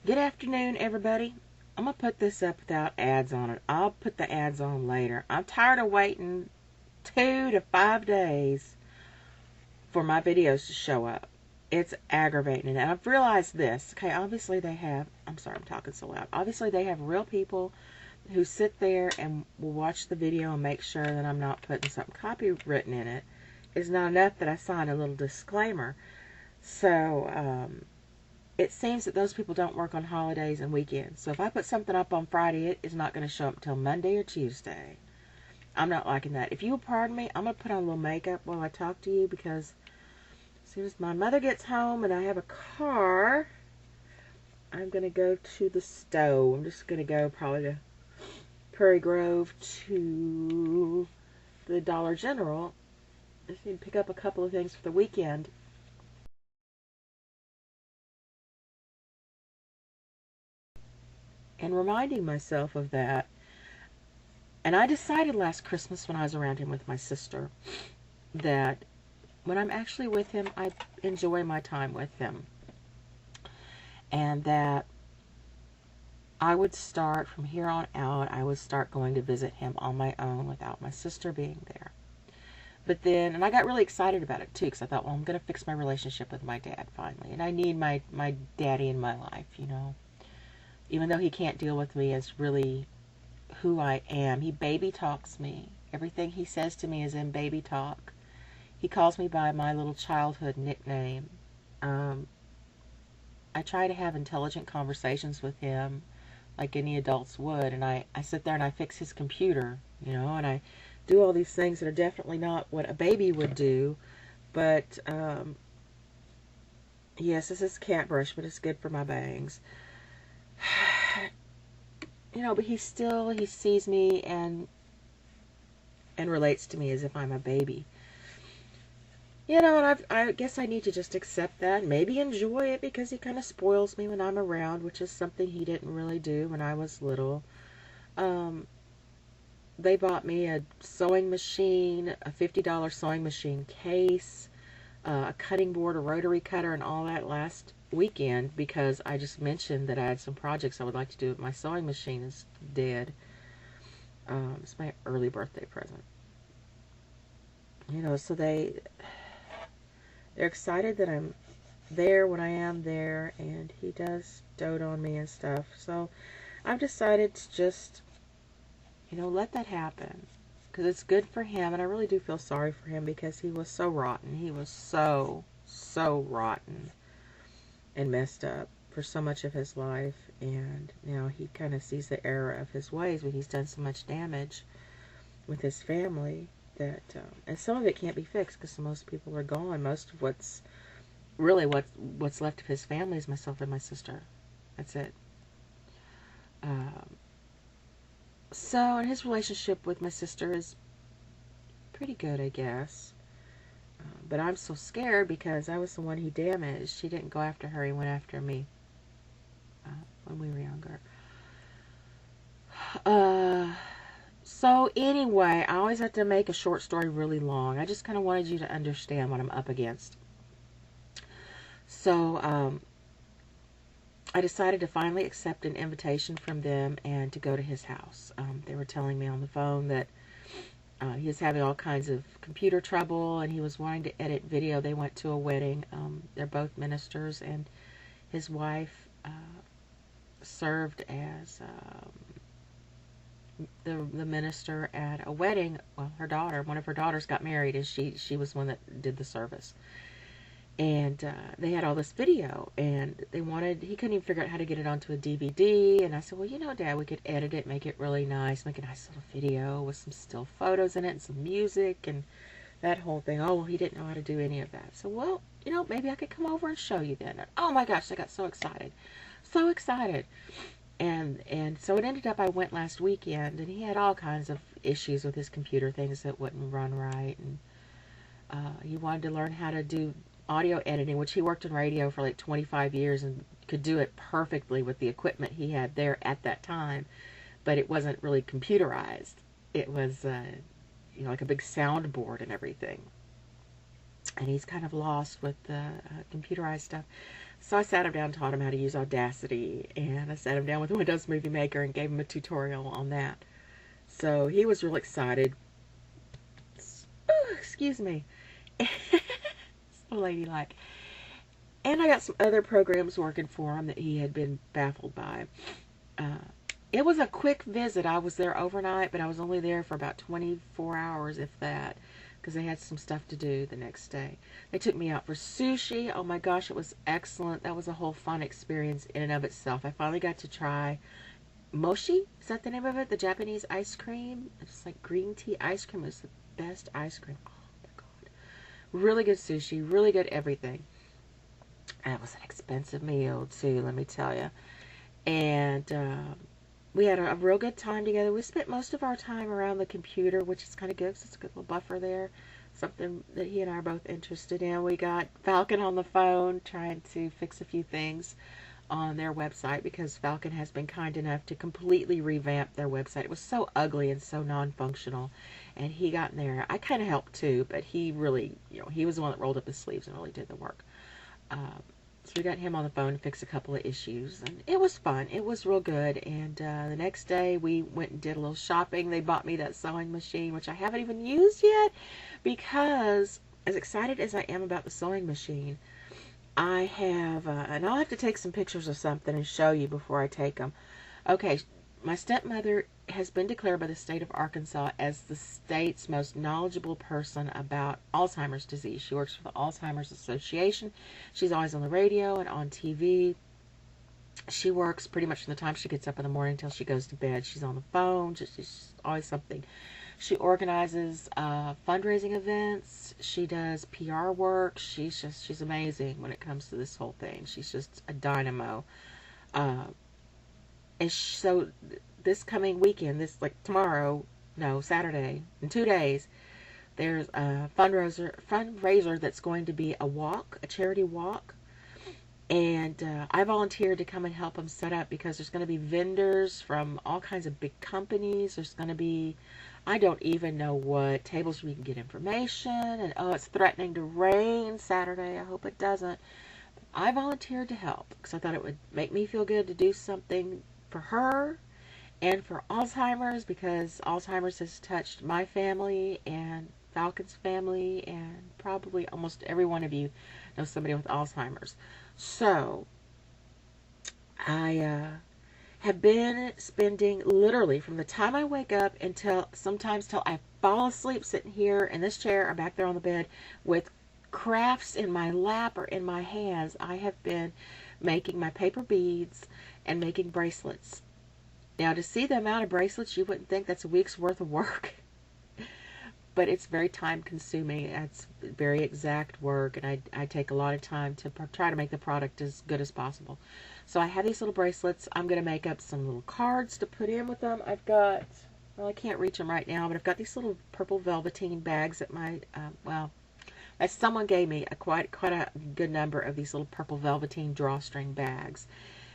Good afternoon, everybody. I'm going to put this up without ads on it. I'll put the ads on later. I'm tired of waiting 2 to 5 days for my videos to show up. It's aggravating. And I've realized this. Okay, obviously they have, I'm sorry, I'm talking so loud. Obviously they have real people who sit there and will watch the video and make sure that I'm not putting something copywritten in it. It's not enough that I sign a little disclaimer. So, it seems that those people don't work on holidays and weekends. So if I put something up on Friday, it is not going to show up until Monday or Tuesday. I'm not liking that. If you will pardon me, I'm going to put on a little makeup while I talk to you, because as soon as my mother gets home and I have a car, I'm going to go to the stove. I'm just going to go probably to Prairie Grove to the Dollar General. I just need to pick up a couple of things for the weekend. And reminding myself of that. And I decided last Christmas when I was around him with my sister that when I'm actually with him, I enjoy my time with him. And that I would start, from here on out, I would start going to visit him on my own without my sister being there. But then, and I got really excited about it too, because I thought, well, I'm going to fix my relationship with my dad finally. And I need my daddy in my life, you know. Even though he can't deal with me as really who I am. He baby talks me. Everything he says to me is in baby talk. He calls me by my little childhood nickname. I try to have intelligent conversations with him like any adults would, and I sit there and I fix his computer, you know, and I do all these things that are definitely not what a baby would do. But yes, this is cat brush, but it's good for my bangs. You know, but he sees me and relates to me as if I'm a baby. You know, and I guess I need to just accept that, maybe enjoy it, because he kind of spoils me when I'm around, which is something he didn't really do when I was little. They bought me a sewing machine, a $50 sewing machine case, a cutting board, a rotary cutter, and all that last weekend, because I just mentioned that I had some projects I would like to do. My sewing machine is dead. It's my early birthday present. You know, so they're excited that I'm there when I am there, and he does dote on me and stuff. So I've decided to just, you know, let that happen, because it's good for him, and I really do feel sorry for him, because he was so rotten. He was so rotten and messed up for so much of his life, and now he kind of sees the error of his ways, but he's done so much damage with his family that, and some of it can't be fixed because most people are gone. Most of what's left of his family is myself and my sister. That's it. So, and his relationship with my sister is pretty good, I guess. But I'm so scared because I was the one he damaged. He didn't go after her. He went after me when we were younger. So anyway, I always have to make a short story really long. I just kind of wanted you to understand what I'm up against. So I decided to finally accept an invitation from them and to go to his house. They were telling me on the phone that he was having all kinds of computer trouble, and he was wanting to edit video. They went to a wedding. They're both ministers, and his wife served as the minister at a wedding. Well, one of her daughters got married, and she was one that did the service. And they had all this video, and he couldn't even figure out how to get it onto a DVD. And I said, well, you know, Dad, we could edit it, make it really nice, make a nice little video with some still photos in it and some music and that whole thing. Oh, well, he didn't know how to do any of that. So, well, you know, maybe I could come over and show you then. And, oh my gosh, I got so excited. So excited. And so it ended up, I went last weekend, and he had all kinds of issues with his computer, things that wouldn't run right. And he wanted to learn how to do audio editing, which he worked in radio for like 25 years and could do it perfectly with the equipment he had there at that time, but it wasn't really computerized. It was, you know, like a big soundboard and everything. And he's kind of lost with the computerized stuff. So I sat him down and taught him how to use Audacity, and I sat him down with Windows Movie Maker and gave him a tutorial on that. So he was real excited. Ooh, excuse me. So ladylike. And I got some other programs working for him that he had been baffled by. It was a quick visit. I was there overnight, but I was only there for about 24 hours, if that, because they had some stuff to do the next day. They took me out for sushi. Oh my gosh, it was excellent. That was a whole fun experience in and of itself. I finally got to try mochi. Is that the name of it? The Japanese ice cream. It's like green tea ice cream. It was the best ice cream. Oh my God. Really good sushi. Really good everything. And it was an expensive meal too, let me tell you. And we had a real good time together. We spent most of our time around the computer, which is kind of good because it's a good little buffer there. Something that he and I are both interested in. We got Falcon on the phone trying to fix a few things on their website because Falcon has been kind enough to completely revamp their website. It was so ugly and so non-functional, and he got in there. I kind of helped too, but he really, he was the one that rolled up his sleeves and really did the work. So we got him on the phone to fix a couple of issues, and it was fun. It was real good. And the next day we went and did a little shopping. They bought me that sewing machine, which I haven't even used yet, because as excited as I am about the sewing machine, I have, and I'll have to take some pictures of something and show you before I take them. Okay, my stepmother has been declared by the state of Arkansas as the state's most knowledgeable person about Alzheimer's disease. She works for the Alzheimer's Association. She's always on the radio and on TV. She works pretty much from the time she gets up in the morning until she goes to bed. She's on the phone. She's always something. She organizes fundraising events. She does PR work. She's amazing when it comes to this whole thing. She's just a dynamo. And so this coming weekend, tomorrow, no, Saturday, in 2 days, there's a fundraiser that's going to be a charity walk. And I volunteered to come and help them set up because there's going to be vendors from all kinds of big companies. There's going to be, I don't even know what, tables where you can get information. And oh, it's threatening to rain Saturday. I hope it doesn't. I volunteered to help because I thought it would make me feel good to do something for her and for Alzheimer's, because Alzheimer's has touched my family and Falcon's family, and probably almost every one of you knows somebody with Alzheimer's. So I have been spending literally from the time I wake up until sometimes till I fall asleep sitting here in this chair or back there on the bed with crafts in my lap or in my hands. I have been making my paper beads and making bracelets. Now, to see the amount of bracelets, you wouldn't think that's a week's worth of work. But it's very time consuming. It's very exact work, and I take a lot of time to try to make the product as good as possible. So I have these little bracelets. I'm going to make up some little cards to put in with them. I've got, well, I can't reach them right now, but I've got these little purple velveteen bags that as someone gave me quite a good number of these little purple velveteen drawstring bags.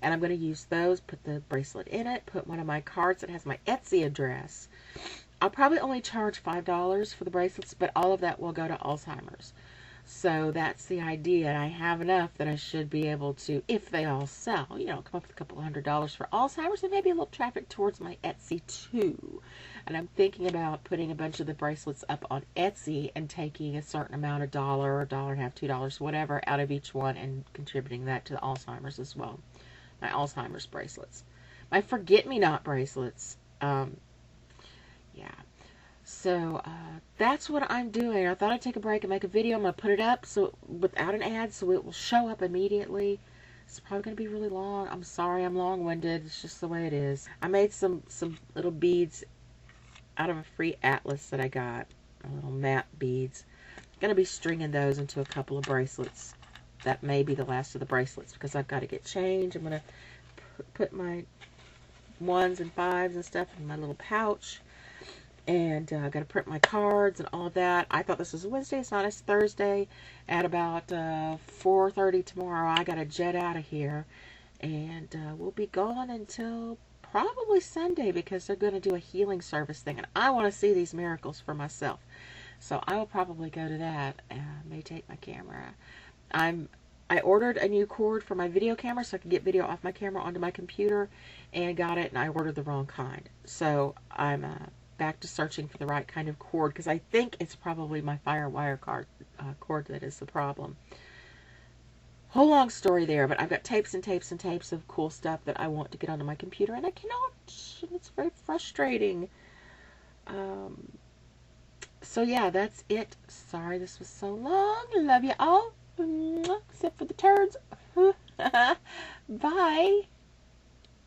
And I'm going to use those, put the bracelet in it, put one of my cards that has my Etsy address. I'll probably only charge $5 for the bracelets, but all of that will go to Alzheimer's. So that's the idea. And I have enough that I should be able to, if they all sell, come up with a couple $100 for Alzheimer's, and maybe a little traffic towards my Etsy too. And I'm thinking about putting a bunch of the bracelets up on Etsy and taking a certain amount of $1 or $1.50, $2, whatever, out of each one and contributing that to the Alzheimer's as well. My Alzheimer's bracelets. My forget-me-not bracelets. Yeah. So, that's what I'm doing. I thought I'd take a break and make a video. I'm going to put it up without an ad, so it will show up immediately. It's probably going to be really long. I'm sorry I'm long-winded. It's just the way it is. I made some little beads out of a free atlas that I got. Little map beads. I'm going to be stringing those into a couple of bracelets. That may be the last of the bracelets because I've got to get changed. I'm going to put my 1s and 5s and stuff in my little pouch. And I've got to print my cards and all of that. I thought this was Wednesday. It's not. It's Thursday. At about 4:30 tomorrow, I got to jet out of here. And we'll be gone until probably Sunday because they're going to do a healing service thing. And I want to see these miracles for myself. So I will probably go to that. I may take my camera. I'm I ordered a new cord for my video camera so I could get video off my camera onto my computer, and got it, and I ordered the wrong kind. So I'm back to searching for the right kind of cord, because I think it's probably my FireWire cord that is the problem. Whole long story there, but I've got tapes and tapes and tapes of cool stuff that I want to get onto my computer, and I cannot. And it's very frustrating. So yeah, that's it. Sorry this was so long. Love you all. Except for the turds. Bye.